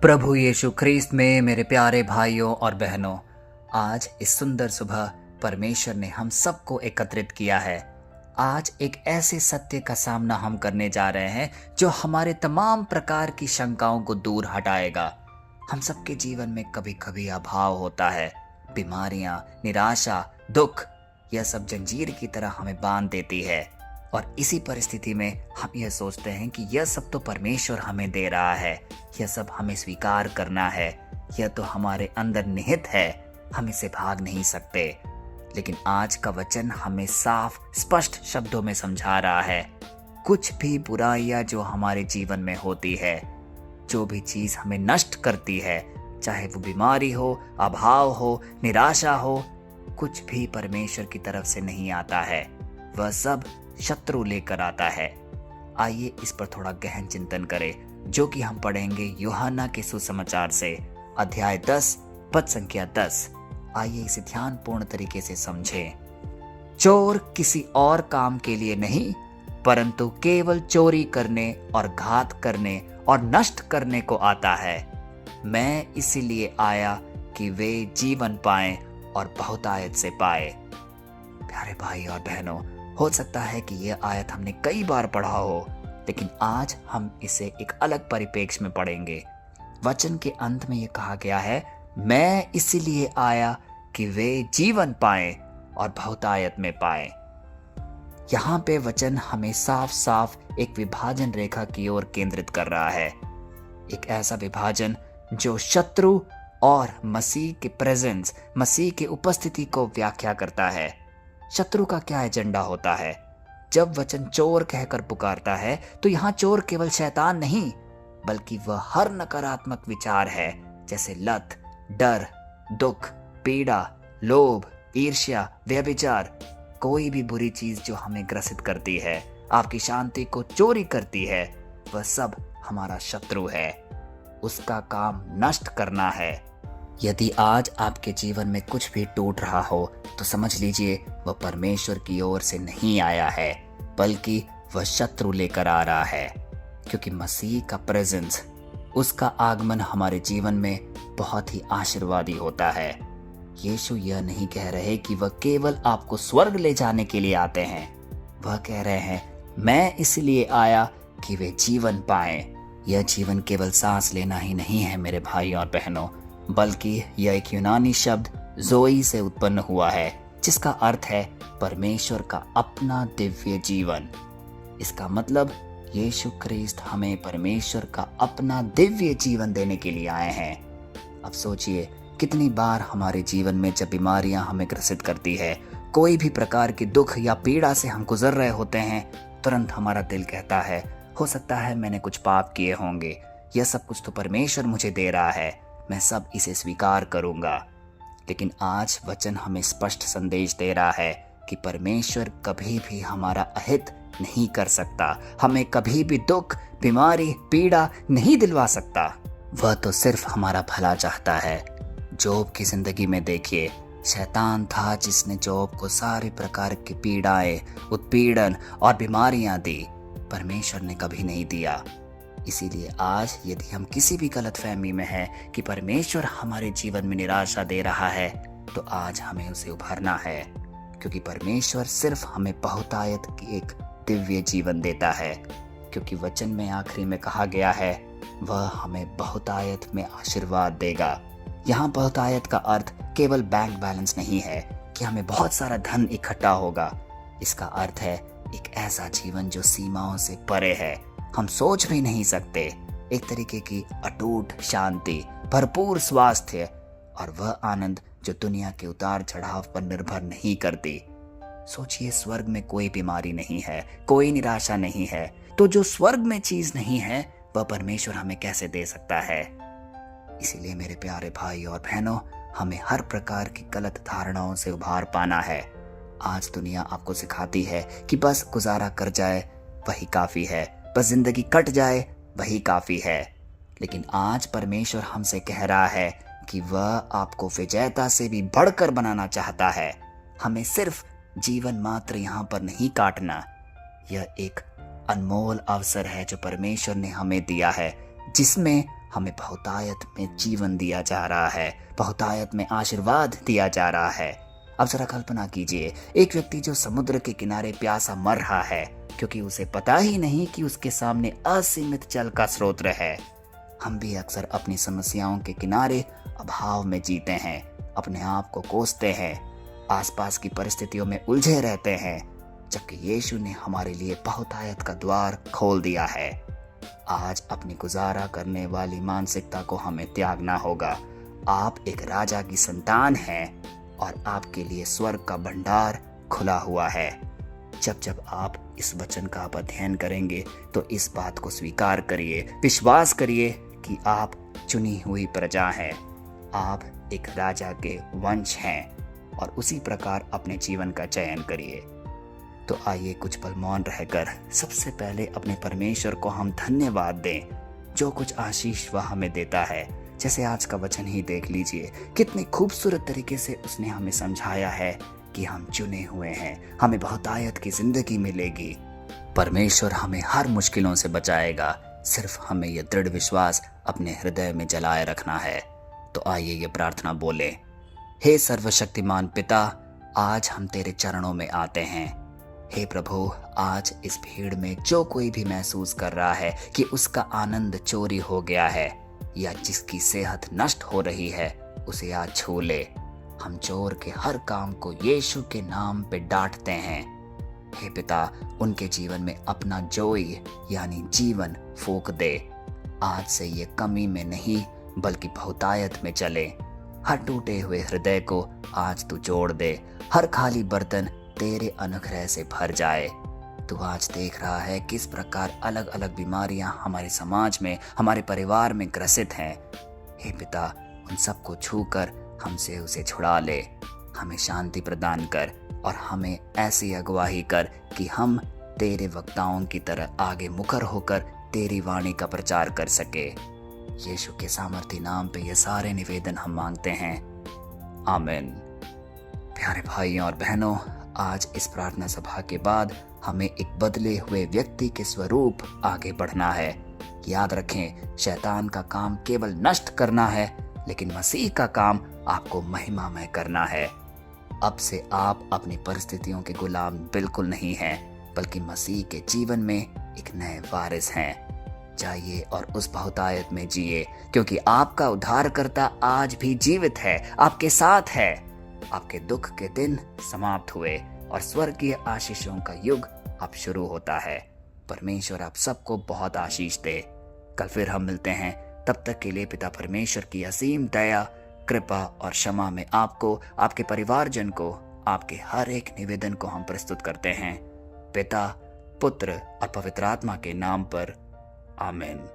प्रभु यीशु ख्रीस्त में मेरे प्यारे भाइयों और बहनों, आज इस सुंदर सुबह परमेश्वर ने हम सबको एकत्रित किया है। आज एक ऐसे सत्य का सामना हम करने जा रहे हैं जो हमारे तमाम प्रकार की शंकाओं को दूर हटाएगा। हम सबके जीवन में कभी कभी अभाव होता है, बीमारियां, निराशा, दुख, यह सब जंजीर की तरह हमें बांध देती है। और इसी परिस्थिति में हम यह सोचते हैं कि यह सब तो परमेश्वर हमें दे रहा है, यह सब हमें स्वीकार करना है, यह तो हमारे अंदर निहित है, हम इसे भाग नहीं सकते। लेकिन आज का वचन हमें साफ स्पष्ट शब्दों में समझा रहा है, कुछ भी बुराइयां जो हमारे जीवन में होती है, जो भी चीज हमें नष्ट करती है, चाहे वो बीमारी हो, अभाव हो, निराशा हो, कुछ भी परमेश्वर की तरफ से नहीं आता है, वह सब शत्रु लेकर आता है। आइए इस पर थोड़ा गहन चिंतन करें, जो कि हम पढ़ेंगे यूहन्ना के सुसमाचार से, अध्याय 10 पद संख्या 10। आइए इसे ध्यानपूर्ण तरीके से समझें। चोर किसी और काम के लिए नहीं, परंतु केवल चोरी करने और घात करने और नष्ट करने को आता है। मैं इसीलिए आया कि वे जीवन पाएं और बहुतायत से पाए। प्यारे भाई और बहनों, हो सकता है कि यह आयत हमने कई बार पढ़ा हो, लेकिन आज हम इसे एक अलग परिप्रेक्ष्य में पढ़ेंगे। वचन के अंत में यह कहा गया है, मैं इसीलिए आया कि वे जीवन पाएं और बहुतायत में पाएं। यहाँ पे वचन हमें साफ साफ एक विभाजन रेखा की ओर केंद्रित कर रहा है। एक ऐसा विभाजन जो शत्रु और मसीह के प्रेजेंस, मसीह की उपस्थिति को व्याख्या करता है। शत्रु का क्या एजेंडा होता है? जब वचन चोर कहकर पुकारता है तो यहाँ चोर केवल शैतान नहीं, बल्कि वह हर नकारात्मक विचार है, जैसे लत, डर, दुख, पीड़ा, लोभ, ईर्ष्या, व्यभिचार, कोई भी बुरी चीज जो हमें ग्रसित करती है, आपकी शांति को चोरी करती है, वह सब हमारा शत्रु है। उसका काम नष्ट करना है। यदि आज आपके जीवन में कुछ भी टूट रहा हो तो समझ लीजिए वह परमेश्वर की ओर से नहीं आया है, बल्कि वह शत्रु लेकर आ रहा है। क्योंकि मसीह का प्रेजेंस, उसका आगमन हमारे जीवन में बहुत ही आशीर्वादी होता है। यीशु यह नहीं कह रहे कि वह केवल आपको स्वर्ग ले जाने के लिए आते हैं, वह कह रहे हैं, मैं इसलिए आया कि वे जीवन पाएं। यह जीवन केवल सांस लेना ही नहीं है मेरे भाई और बहनों, बल्कि यह एक यूनानी शब्द जोई से उत्पन्न हुआ है, जिसका अर्थ है परमेश्वर का अपना दिव्य जीवन। इसका मतलब यीशु ख्रीस्त हमें परमेश्वर का अपना दिव्य जीवन देने के लिए आए हैं। अब सोचिए, कितनी बार हमारे जीवन में जब बीमारियां हमें ग्रसित करती है, कोई भी प्रकार की दुख या पीड़ा से हम गुजर रहे होते हैं, तुरंत हमारा दिल कहता है, हो सकता है मैंने कुछ पाप किए होंगे, यह सब कुछ तो परमेश्वर मुझे दे रहा है, मैं सब इसे स्वीकार करूंगा। लेकिन आज वचन हमें स्पष्ट संदेश दे रहा है कि परमेश्वर कभी भी हमारा अहित नहीं कर सकता, हमें कभी भी दुख, बीमारी, पीड़ा नहीं दिलवा सकता। वह तो सिर्फ हमारा भला चाहता है। जोब की जिंदगी में देखिए, शैतान था जिसने जोब को सारे प्रकार की पीड़ाएं, उत्पीड़न और बीमारियां दी। परमेश्वर ने कभी नहीं दिया। इसीलिए आज यदि हम किसी भी गलतफहमी में हैं कि परमेश्वर हमारे जीवन में निराशा दे रहा है, तो आज हमें उसे उभरना है। क्योंकि परमेश्वर सिर्फ हमें बहुतायत की एक दिव्य जीवन देता है। क्योंकि वचन में आखिरी में कहा गया है, वह हमें बहुतायत में आशीर्वाद देगा। यहाँ बहुतायत का अर्थ केवल बैंक बैलेंस नहीं है कि हमें बहुत सारा धन इकट्ठा होगा। इसका अर्थ है एक ऐसा जीवन जो सीमाओं से परे है, हम सोच भी नहीं सकते। एक तरीके की अटूट शांति, भरपूर स्वास्थ्य और वह आनंद जो दुनिया के उतार चढ़ाव पर निर्भर नहीं करती। सोचिए, स्वर्ग में कोई बीमारी नहीं है, कोई निराशा नहीं है, तो जो स्वर्ग में चीज नहीं है वह परमेश्वर हमें कैसे दे सकता है? इसीलिए मेरे प्यारे भाई और बहनों, हमें हर प्रकार की गलत धारणाओं से उभार पाना है। आज दुनिया आपको सिखाती है कि बस गुजारा कर जाए वही काफी है, बस जिंदगी कट जाए वही काफी है। लेकिन आज परमेश्वर हमसे कह रहा है कि वह आपको विजेता से भी बढ़कर बनाना चाहता है। हमें सिर्फ जीवन मात्र यहाँ पर नहीं काटना, यह एक अनमोल अवसर है जो परमेश्वर ने हमें दिया है, जिसमें हमें बहुतायत में जीवन दिया जा रहा है, बहुतायत में आशीर्वाद दिया जा रहा है। अब जरा कल्पना कीजिए, एक व्यक्ति जो समुद्र के किनारे प्यासा मर रहा है क्योंकि उसे पता ही नहीं कि उसके सामने असीमित जल का स्रोत है। हम भी अक्सर अपनी समस्याओं के किनारे अभाव में जीते हैं, अपने आप को कोसते हैं, आसपास की परिस्थितियों में उलझे रहते हैं, जबकि यीशु ने हमारे लिए बहुतायत का द्वार खोल दिया है। आज अपनी गुजारा करने वाली मानसिकता को हमें त्यागना होगा। आप एक राजा की संतान हैं और आपके लिए स्वर्ग का भंडार खुला हुआ है। जब जब आप इस वचन का आप अध्ययन करेंगे तो इस बात को स्वीकार करिए, विश्वास करिए कि आप चुनी हुई प्रजा हैं, आप एक राजा के वंश हैं और उसी प्रकार अपने जीवन का चयन करिए। तो आइए कुछ पल मौन रहकर सबसे पहले अपने परमेश्वर को हम धन्यवाद दें, जो कुछ आशीष वह हमें देता है। जैसे आज का वचन ही देख लीजिए, कितनी खूबसूरत तरीके से उसने हमें समझाया है कि हम चुने हुए हैं, हमें बहुतायत की जिंदगी मिलेगी। परमेश्वर हमें हर मुश्किलों से बचाएगा, सिर्फ हमें यह दृढ़ विश्वास अपने हृदय में जलाए रखना है। तो आइए ये प्रार्थना बोले। हे सर्वशक्तिमान पिता, आज हम तेरे चरणों में आते हैं। हे प्रभु, आज इस भीड़ में जो कोई भी महसूस कर रहा है कि उसका आनंद चोरी हो गया है या जिसकी सेहत नष्ट हो रही है, उसे आज छू ले। हम चोर के हर काम को यीशु के नाम पे डांटते हैं। हे पिता, उनके जीवन में अपना जोई यानी जीवन फूंक दे। आज से ये कमी में नहीं बल्कि बहुतायत में चले। हर टूटे हुए हृदय को आज तू जोड़ दे, हर खाली बर्तन तेरे अनुग्रह से भर जाए। तू आज देख रहा है किस प्रकार अलग अलग बीमारियां हमारे समाज में, हमारे परिवार में ग्रसित हैं। हे पिता, उन सबको छूकर हमसे उसे छुड़ा ले, हमें शांति प्रदान कर और हमें ऐसी अगुवाई कर कि हम तेरे वक्ताओं की तरह आगे मुखर होकर तेरी वाणी का प्रचार कर सके। यीशु के सामर्थी नाम पे ये सारे निवेदन हम मांगते हैं, आमीन। प्यारे भाइयों और बहनों, आज इस प्रार्थना सभा के बाद हमें एक बदले हुए व्यक्ति के स्वरूप आगे बढ़ना है। याद रखें, शैतान का काम केवल नष्ट करना है, लेकिन मसीह का काम आपको महिमामय करना है। अब से आप अपनी परिस्थितियों के गुलाम बिल्कुल नहीं हैं, बल्कि मसीह के जीवन में एक नए वारिस हैं। जाइए और उस बहुतायत में जिए, क्योंकि आपका उद्धारकर्ता आज भी जीवित है, आपके साथ है। आपके दुख के दिन समाप्त हुए और स्वर्गीय आशीषों का युग अब शुरू होता है। परमेश्वर आप सबको बहुत आशीष दे। कल फिर हम मिलते हैं, तब तक के लिए पिता परमेश्वर की असीम दया, कृपा और क्षमा में आपको, आपके परिवारजन को, आपके हर एक निवेदन को हम प्रस्तुत करते हैं, पिता, पुत्र और पवित्र आत्मा के नाम पर, आमीन।